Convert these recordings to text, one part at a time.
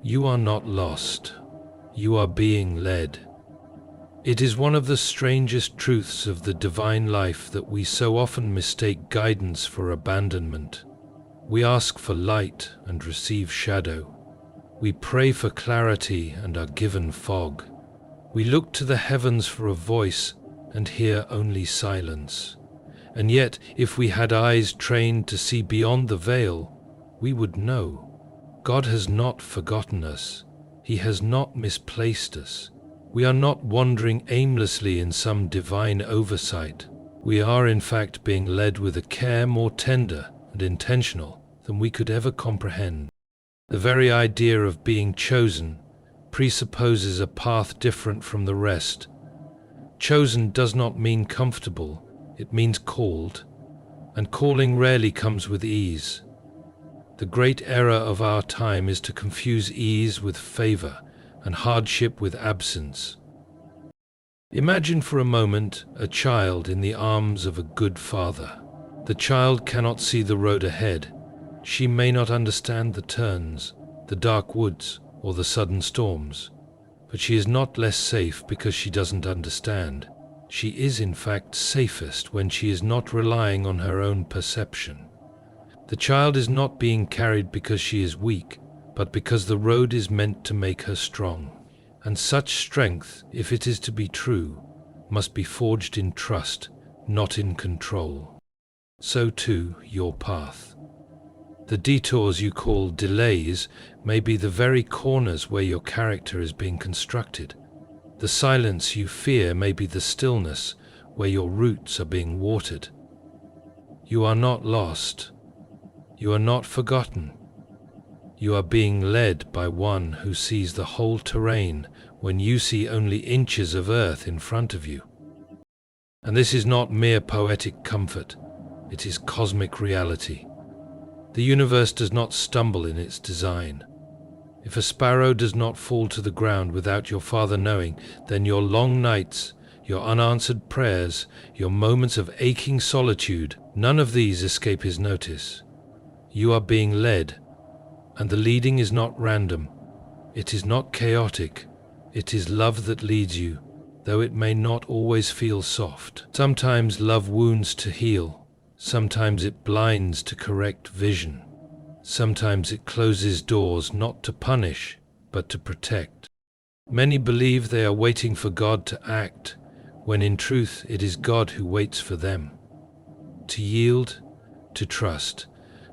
You are not lost. You are being led. It is one of the strangest truths of the divine life that we so often mistake guidance for abandonment. We ask for light and receive shadow. We pray for clarity and are given fog. We look to the heavens for a voice and hear only silence. And yet, if we had eyes trained to see beyond the veil, we would know. God has not forgotten us. He has not misplaced us. We are not wandering aimlessly in some divine oversight. We are in fact being led with a care more tender and intentional than we could ever comprehend. The very idea of being chosen presupposes a path different from the rest. Chosen does not mean comfortable, it means called, and calling rarely comes with ease. The great error of our time is to confuse ease with favor and hardship with absence. Imagine for a moment a child in the arms of a good father. The child cannot see the road ahead. She may not understand the turns, the dark woods, or the sudden storms. But she is not less safe because she doesn't understand. She is in fact safest when she is not relying on her own perception. The child is not being carried because she is weak, but because the road is meant to make her strong. And such strength, if it is to be true, must be forged in trust, not in control. So too your path. The detours you call delays may be the very corners where your character is being constructed. The silence you fear may be the stillness where your roots are being watered. You are not lost. You are not forgotten. You are being led by one who sees the whole terrain when you see only inches of earth in front of you. And this is not mere poetic comfort, it is cosmic reality. The universe does not stumble in its design. If a sparrow does not fall to the ground without your Father knowing, then your long nights, your unanswered prayers, your moments of aching solitude, none of these escape his notice. You are being led, and the leading is not random. It is not chaotic. It is love that leads you, though it may not always feel soft. Sometimes love wounds to heal. Sometimes it blinds to correct vision. Sometimes it closes doors not to punish, but to protect. Many believe they are waiting for God to act, when in truth it is God who waits for them. To yield, to trust,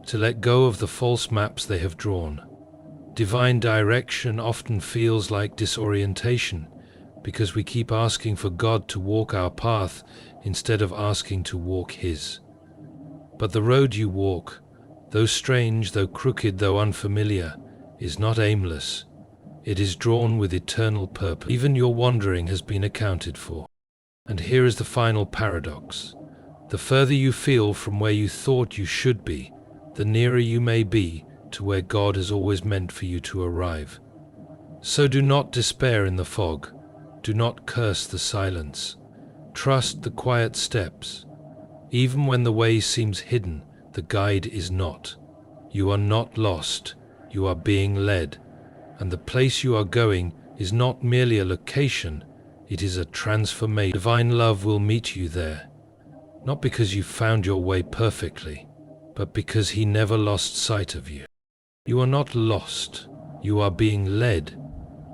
to let go of the false maps they have drawn. Divine direction often feels like disorientation, because we keep asking for God to walk our path instead of asking to walk His. But the road you walk, though strange, though crooked, though unfamiliar, is not aimless. It is drawn with eternal purpose. Even your wandering has been accounted for. And here is the final paradox. The further you feel from where you thought you should be, the nearer you may be to where God has always meant for you to arrive. So do not despair in the fog. Do not curse the silence. Trust the quiet steps. Even when the way seems hidden, the guide is not. You are not lost. You are being led. And the place you are going is not merely a location, it is a transformation. Divine love will meet you there. Not because you found your way perfectly, but because He never lost sight of you. You are not lost. You are being led.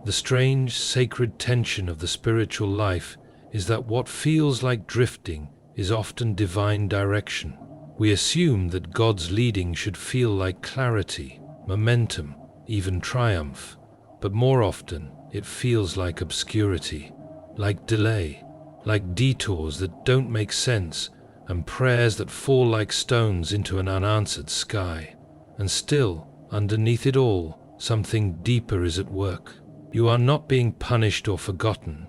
The strange, sacred tension of the spiritual life is that what feels like drifting is often divine direction. We assume that God's leading should feel like clarity, momentum, even triumph, but more often it feels like obscurity, like delay, like detours that don't make sense, and prayers that fall like stones into an unanswered sky. And still, underneath it all, something deeper is at work. You are not being punished or forgotten.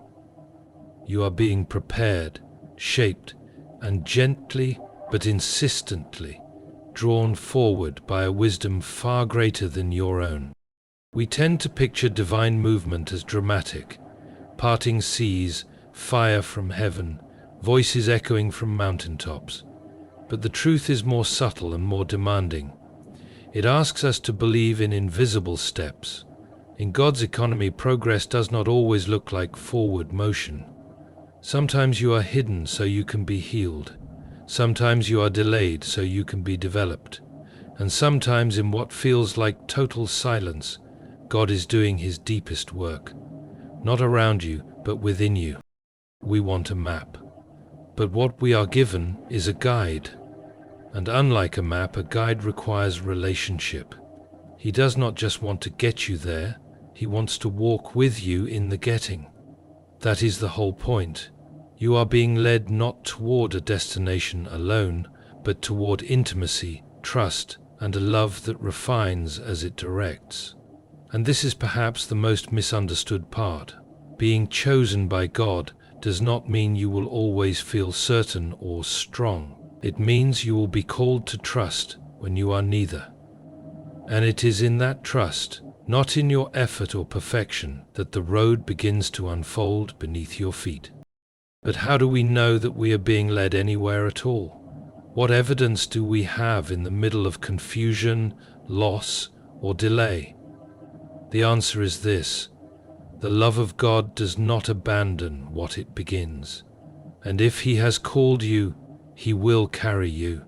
You are being prepared, shaped, and gently but insistently drawn forward by a wisdom far greater than your own. We tend to picture divine movement as dramatic, parting seas, fire from heaven, voices echoing from mountaintops. But the truth is more subtle and more demanding. It asks us to believe in invisible steps, In God's economy, progress does not always look like forward motion. Sometimes you are hidden so you can be healed. Sometimes you are delayed so you can be developed. And sometimes in what feels like total silence, God is doing his deepest work. Not around you, but within you. We want a map. But what we are given is a guide. And unlike a map, a guide requires relationship. He does not just want to get you there, he wants to walk with you in the getting. That is the whole point. You are being led not toward a destination alone, but toward intimacy, trust, and a love that refines as it directs. And this is perhaps the most misunderstood part. Being chosen by God does not mean you will always feel certain or strong. It means you will be called to trust when you are neither. And it is in that trust, not in your effort or perfection, that the road begins to unfold beneath your feet. But how do we know that we are being led anywhere at all? What evidence do we have in the middle of confusion, loss, or delay? The answer is this: the love of God does not abandon what it begins. And if he has called you, he will carry you,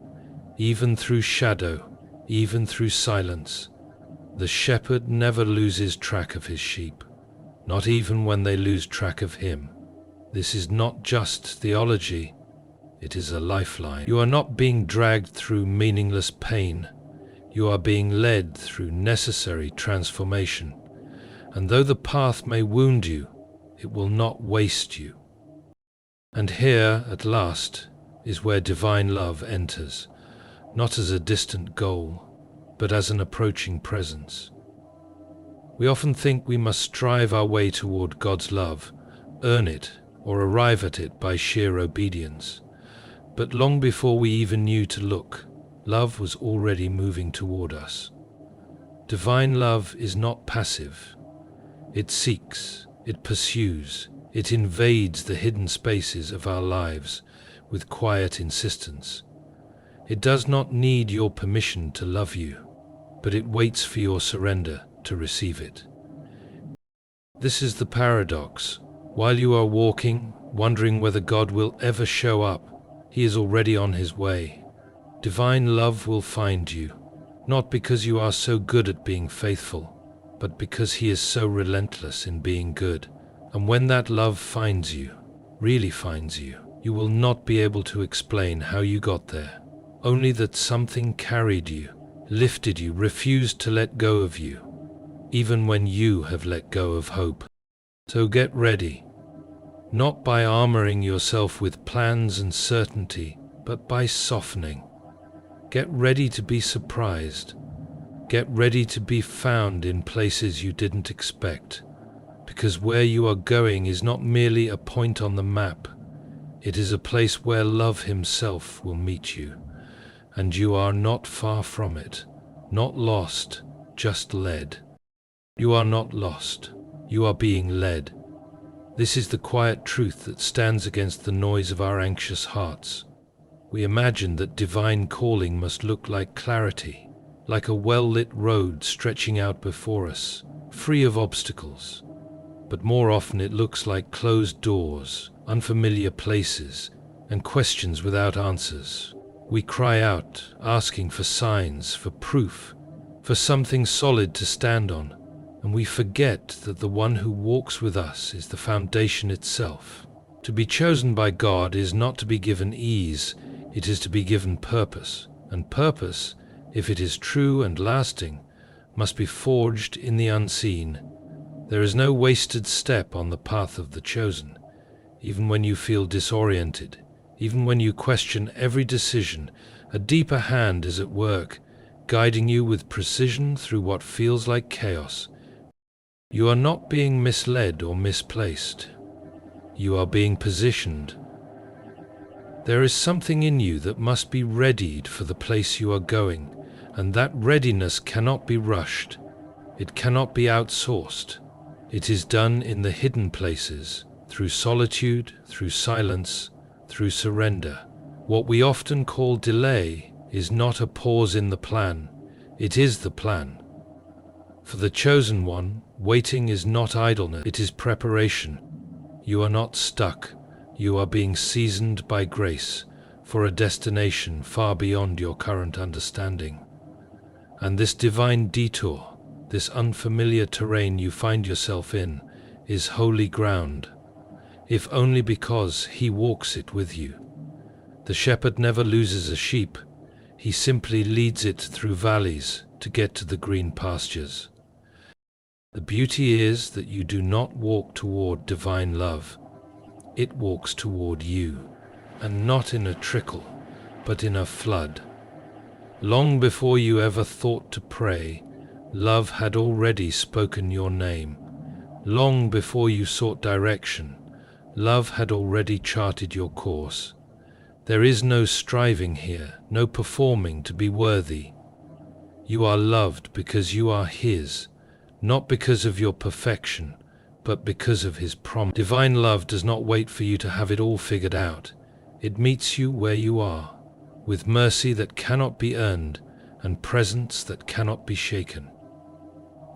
even through shadow, even through silence. The shepherd never loses track of his sheep, not even when they lose track of him. This is not just theology, it is a lifeline. You are not being dragged through meaningless pain. You are being led through necessary transformation. And though the path may wound you, it will not waste you. And here, at last, is where divine love enters, not as a distant goal, but as an approaching presence. We often think we must strive our way toward God's love, earn it, or arrive at it by sheer obedience. But long before we even knew to look, love was already moving toward us. Divine love is not passive. It seeks, it pursues, it invades the hidden spaces of our lives with quiet insistence. It does not need your permission to love you, but it waits for your surrender to receive it. This is the paradox. While you are walking, wondering whether God will ever show up, he is already on his way. Divine love will find you, not because you are so good at being faithful, but because he is so relentless in being good. And when that love finds you, really finds you, you will not be able to explain how you got there, only that something carried you, lifted you, refused to let go of you, even when you have let go of hope. So get ready, not by armoring yourself with plans and certainty, but by softening. Get ready to be surprised. Get ready to be found in places you didn't expect, because where you are going is not merely a point on the map. It is a place where love himself will meet you, and you are not far from it, not lost, just led. You are not lost, you are being led. This is the quiet truth that stands against the noise of our anxious hearts. We imagine that divine calling must look like clarity, like a well-lit road stretching out before us, free of obstacles. But more often it looks like closed doors, unfamiliar places, and questions without answers. We cry out, asking for signs, for proof, for something solid to stand on, and we forget that the one who walks with us is the foundation itself. To be chosen by God is not to be given ease, it is to be given purpose, and purpose, if it is true and lasting, must be forged in the unseen. There is no wasted step on the path of the chosen. Even when you feel disoriented, even when you question every decision, a deeper hand is at work, guiding you with precision through what feels like chaos. You are not being misled or misplaced. You are being positioned. There is something in you that must be readied for the place you are going, and that readiness cannot be rushed. It cannot be outsourced. It is done in the hidden places, through solitude, through silence, through surrender. What we often call delay is not a pause in the plan, it is the plan. For the chosen one, Waiting is not idleness, it is preparation. You are not stuck, you are being seasoned by grace for a destination far beyond your current understanding. And this divine detour, this unfamiliar terrain you find yourself in, is holy ground, if only because He walks it with you. The shepherd never loses a sheep, he simply leads it through valleys to get to the green pastures. The beauty is that you do not walk toward divine love, it walks toward you, and not in a trickle, but in a flood. Long before you ever thought to pray, love had already spoken your name. Long before you sought direction, love had already charted your course. There is no striving here, no performing to be worthy. You are loved because you are His, not because of your perfection, but because of His promise. Divine love does not wait for you to have it all figured out. It meets you where you are, with mercy that cannot be earned and presence that cannot be shaken.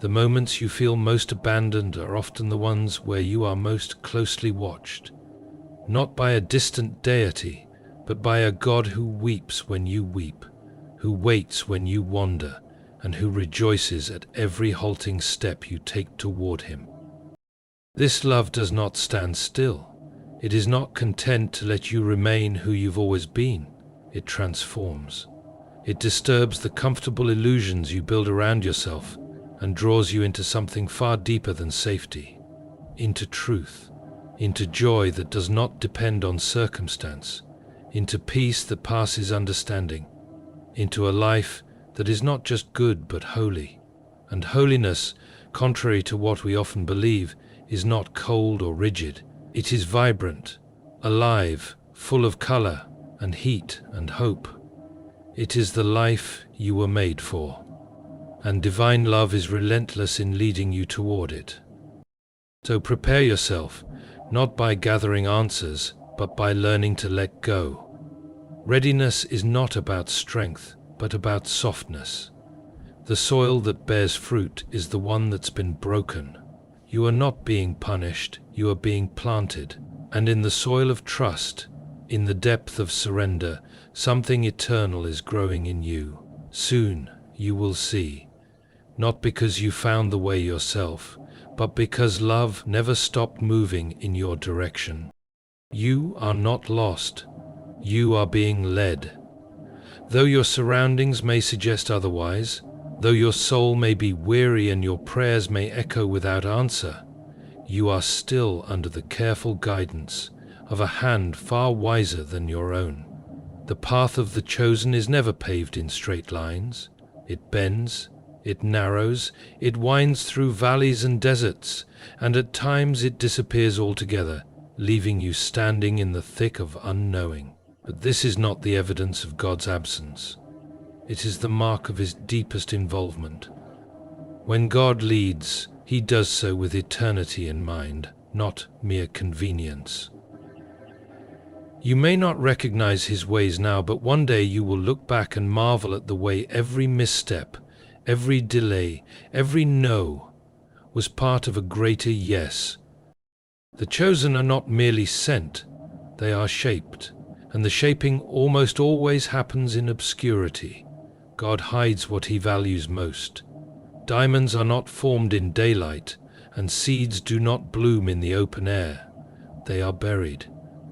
The moments you feel most abandoned are often the ones where you are most closely watched, not by a distant deity, but by a God who weeps when you weep, who waits when you wander, and who rejoices at every halting step you take toward Him. This love does not stand still. It is not content to let you remain who you've always been. It transforms. It disturbs the comfortable illusions you build around yourself and draws you into something far deeper than safety, into truth, into joy that does not depend on circumstance, into peace that passes understanding, into a life that is not just good but holy. And holiness, contrary to what we often believe, is not cold or rigid. It is vibrant, alive, full of color and heat and hope. It is the life you were made for, and divine love is relentless in leading you toward it. So prepare yourself, not by gathering answers, but by learning to let go. Readiness is not about strength, but about softness. The soil that bears fruit is the one that's been broken. You are not being punished, you are being planted. And in the soil of trust, in the depth of surrender, something eternal is growing in you. Soon you will see, not because you found the way yourself, but because love never stopped moving in your direction. You are not lost. You are being led. Though your surroundings may suggest otherwise, though your soul may be weary and your prayers may echo without answer, you are still under the careful guidance of a hand far wiser than your own. The path of the chosen is never paved in straight lines. It bends, it narrows, it winds through valleys and deserts, and at times it disappears altogether, leaving you standing in the thick of unknowing. But this is not the evidence of God's absence. It is the mark of His deepest involvement. When God leads, He does so with eternity in mind, not mere convenience. You may not recognize His ways now, but one day you will look back and marvel at the way every misstep, every delay, every no was part of a greater yes. The chosen are not merely sent, they are shaped, and the shaping almost always happens in obscurity. God hides what He values most. Diamonds are not formed in daylight, and seeds do not bloom in the open air. They are buried,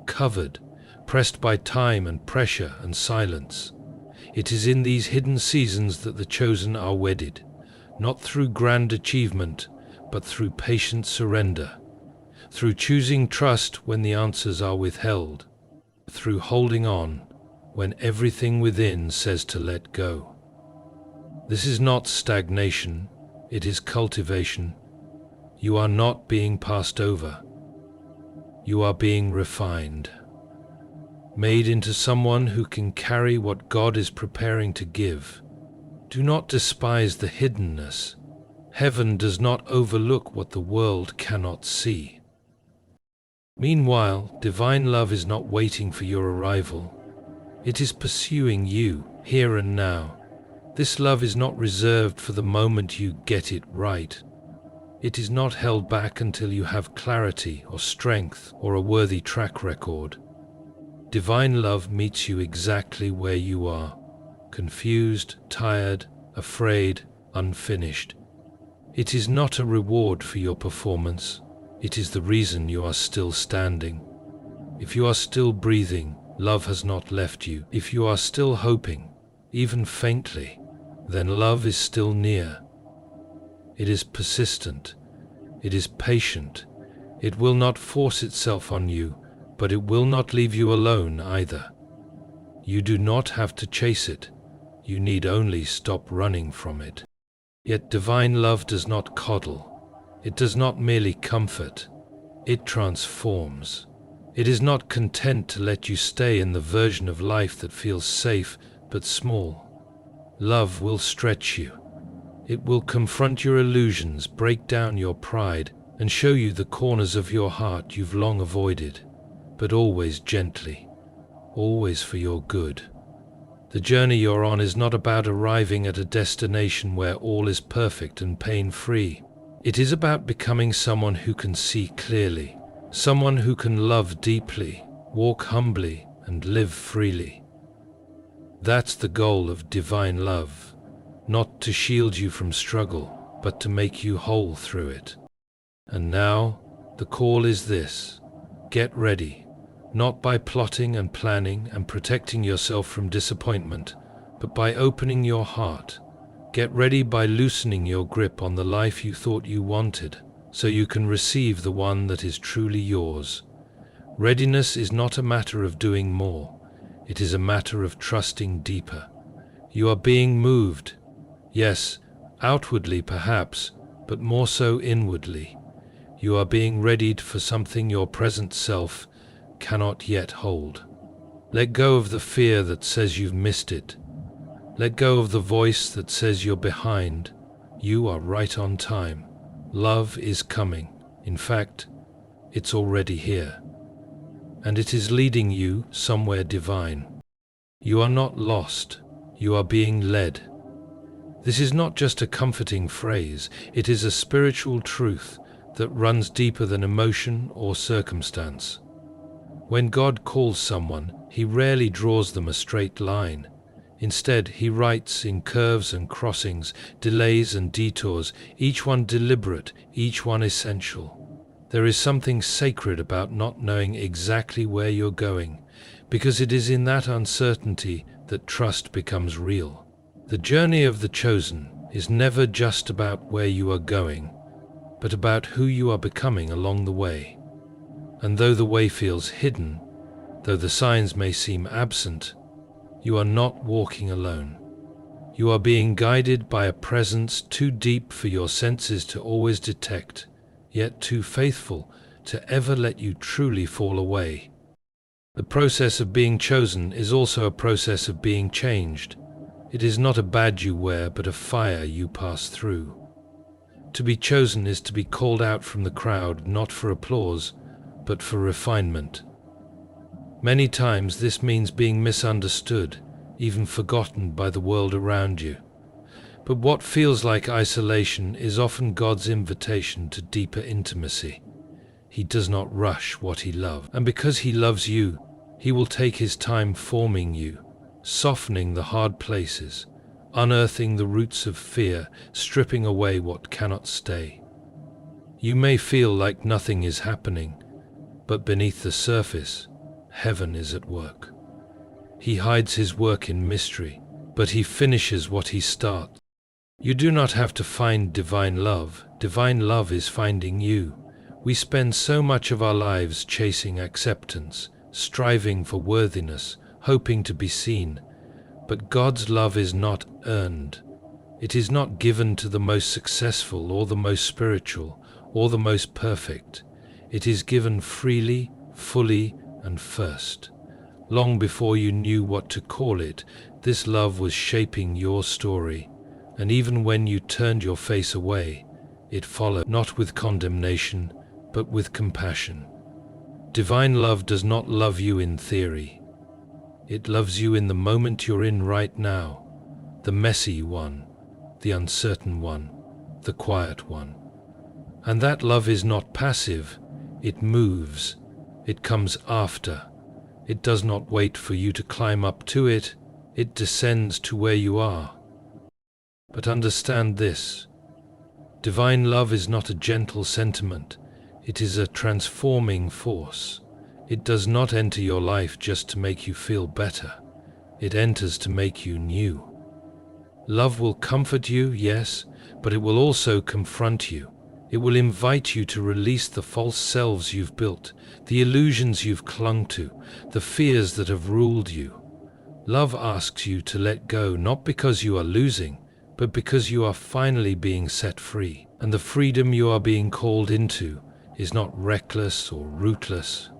covered, pressed by time and pressure and silence. It is in these hidden seasons that the chosen are wedded, not through grand achievement, but through patient surrender, through choosing trust when the answers are withheld, through holding on when everything within says to let go. This is not stagnation, it is cultivation. You are not being passed over. You are being refined, made into someone who can carry what God is preparing to give. Do not despise the hiddenness. Heaven does not overlook what the world cannot see. Meanwhile, divine love is not waiting for your arrival. It is pursuing you, here and now. This love is not reserved for the moment you get it right. It is not held back until you have clarity or strength or a worthy track record. Divine love meets you exactly where you are, confused, tired, afraid, unfinished. It is not a reward for your performance. It is the reason you are still standing. If you are still breathing, love has not left you. If you are still hoping, even faintly, then love is still near. It is persistent. It is patient. It will not force itself on you, but it will not leave you alone either. You do not have to chase it. You need only stop running from it. Yet divine love does not coddle. It does not merely comfort. It transforms. It is not content to let you stay in the version of life that feels safe but small. Love will stretch you. It will confront your illusions, break down your pride, and show you the corners of your heart you've long avoided, but always gently, always for your good. The journey you're on is not about arriving at a destination where all is perfect and pain-free. It is about becoming someone who can see clearly, someone who can love deeply, walk humbly, and live freely. That's the goal of divine love, not to shield you from struggle, but to make you whole through it. And now, the call is this: get ready. Not by plotting and planning and protecting yourself from disappointment, but by opening your heart. Get ready by loosening your grip on the life you thought you wanted, so you can receive the one that is truly yours. Readiness is not a matter of doing more. It is a matter of trusting deeper. You are being moved. Yes, outwardly perhaps, but more so inwardly. You are being readied for something your present self cannot yet hold. Let go of the fear that says you've missed it. Let go of the voice that says you're behind. You are right on time. Love is coming. In fact, it's already here. And it is leading you somewhere divine. You are not lost. You are being led. This is not just a comforting phrase. It is a spiritual truth that runs deeper than emotion or circumstance. When God calls someone, He rarely draws them a straight line. Instead, He writes in curves and crossings, delays and detours, each one deliberate, each one essential. There is something sacred about not knowing exactly where you're going, because it is in that uncertainty that trust becomes real. The journey of the chosen is never just about where you are going, but about who you are becoming along the way. And though the way feels hidden, though the signs may seem absent, you are not walking alone. You are being guided by a presence too deep for your senses to always detect, yet too faithful to ever let you truly fall away. The process of being chosen is also a process of being changed. It is not a badge you wear, but a fire you pass through. To be chosen is to be called out from the crowd, not for applause, but for refinement. Many times this means being misunderstood, even forgotten by the world around you. But what feels like isolation is often God's invitation to deeper intimacy. He does not rush what He loves, and because He loves you, He will take His time forming you, softening the hard places, unearthing the roots of fear, stripping away what cannot stay. You may feel like nothing is happening, but beneath the surface, heaven is at work. He hides His work in mystery, but He finishes what He starts. You do not have to find divine love. Divine love is finding you. We spend so much of our lives chasing acceptance, striving for worthiness, hoping to be seen. But God's love is not earned. It is not given to the most successful or the most spiritual or the most perfect. It is given freely, fully, and first. Long before you knew what to call it, this love was shaping your story. And even when you turned your face away, it followed, not with condemnation, but with compassion. Divine love does not love you in theory. It loves you in the moment you're in right now, the messy one, the uncertain one, the quiet one. And that love is not passive, it moves, it comes after. It does not wait for you to climb up to it, it descends to where you are. But understand this, divine love is not a gentle sentiment, it is a transforming force. It does not enter your life just to make you feel better, it enters to make you new. Love will comfort you, yes, but it will also confront you. It will invite you to release the false selves you've built, the illusions you've clung to, the fears that have ruled you. Love asks you to let go, not because you are losing, but because you are finally being set free. And the freedom you are being called into is not reckless or rootless.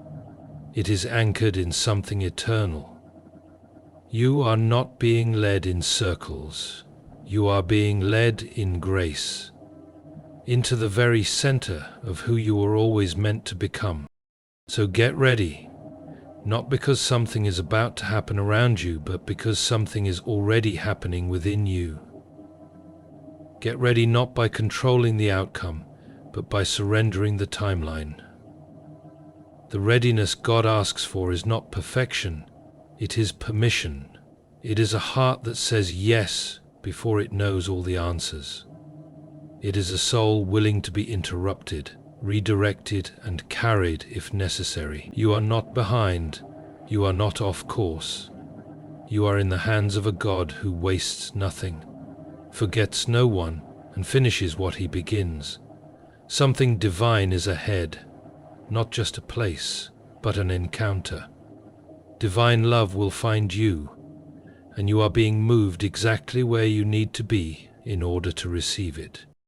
It is anchored in something eternal. You are not being led in circles. You are being led in grace, into the very center of who you were always meant to become. So get ready, not because something is about to happen around you, but because something is already happening within you. Get ready not by controlling the outcome, but by surrendering the timeline. The readiness God asks for is not perfection, it is permission. It is a heart that says yes before it knows all the answers. It is a soul willing to be interrupted, redirected, and carried if necessary. You are not behind, you are not off course. You are in the hands of a God who wastes nothing, forgets no one, and finishes what he begins. Something divine is ahead, not just a place, but an encounter. Divine love will find you, and you are being moved exactly where you need to be in order to receive it.